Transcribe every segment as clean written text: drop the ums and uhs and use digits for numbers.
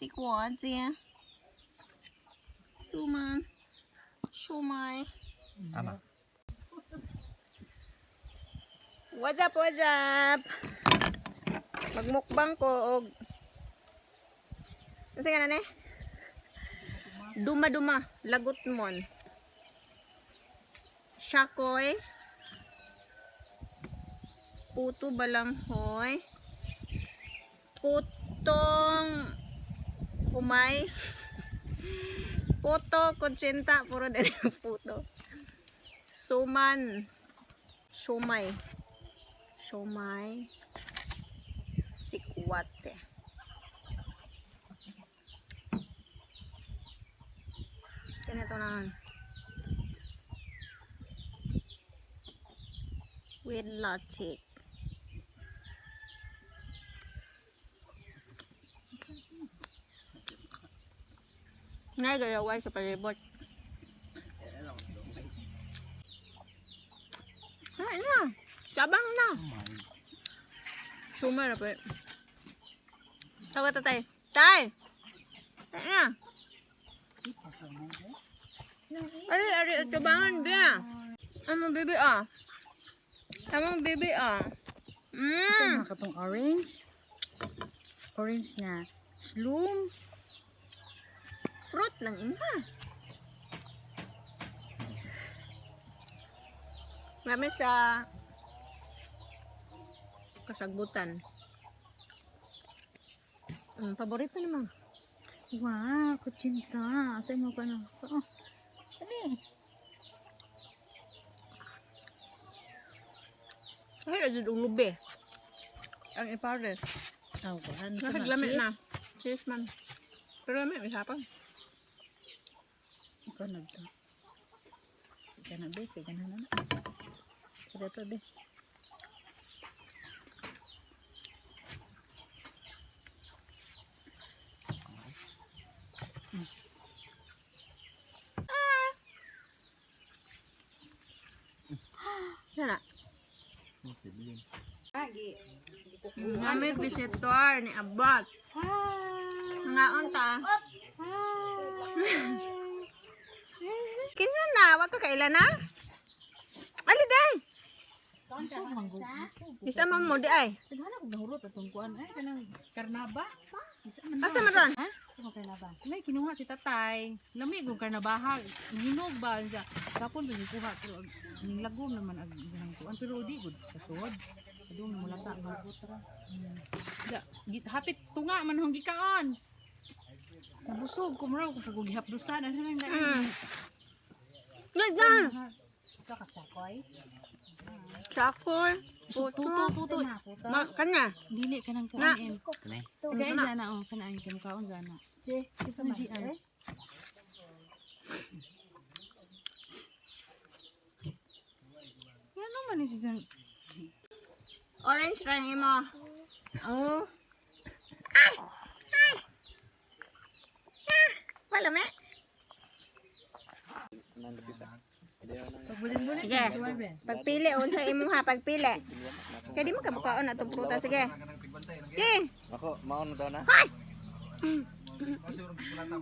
西瓜姐，苏曼，苏麦。 Tama. What's up, what's up? Magmukbang ko og ano nga na Duma-duma, lagot mon. Syakoy. Puto balanghoy. Putong umay. Puto konsinta, puro din puto. Suman. Siomay. Siomay. Sikwate. Ganito naman. With latte. Nagayaway sa palibot. Ay na. Cabang na. Sumar na pa. Tawag tatay. Tay! Tay na. Ari, cabangan biya. Ano bibi ah? Among bibi ah. Sa katong orange. Orange nga. Sloom. Fruit ng ima. Marami sa kasagbutan. Paborito naman. Wow, kutsinta. Asa mo ka na? Oh. Dali. Ay, rajud ulubi. Ang ipare. Aw, kuhan ko Nakag na lamit cheese. na. Cheese man. Pero lamit, may sapang. Ikaw na ito. Ika na, be. Kaya na na. Kada to, be. Sana. Kami visitor ni Abad. Ngaon ta. Kinsa na? Wag ka kailan na? Ali day. Bisa man mo di ay. Tadhana ko nahurot atong kuan ay kanang karnaba. Asa man ron? Ha? Ano karnaba? Nay kinuha si tatay. Lami kung karnabaha, hinog ba siya. Kapon ba kuha pero ning lagom naman ang ihang kuan pero di gud sa suod. Adun mo lata magot ra. Da hapit tunga man hong gikaon. Nabusog ko maraw kung gihapdusan ano nang dai. Yan. Ito ka sakoy. Sakoy. Puto. Kanya. Dili ka nang Na. kuanin. Kanay. Kaya na oh kanaan ka makaon gana. Je, isa man GR. Yan naman ni siya. Orange rin mo. Oh. Wala me. Pagbulin-bulin. Sige. Pagpili unsa imong ha, pagpili. Kaya di mo kabukaon na itong prutas. Sige. Sige. Ako, maon daw na.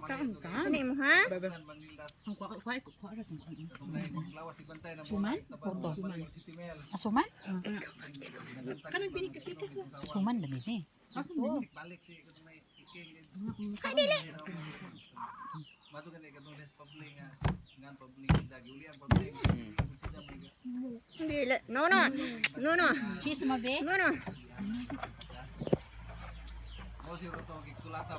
Kaon ka. Ano mo ha? Ang kuha ra kung Suman? Porto. Asuman? Kanang pinik-pikas lang. Suman dami ni. Asa to? Ay, dili. Dili. No, no. No, no. Cheese mabe? No, no.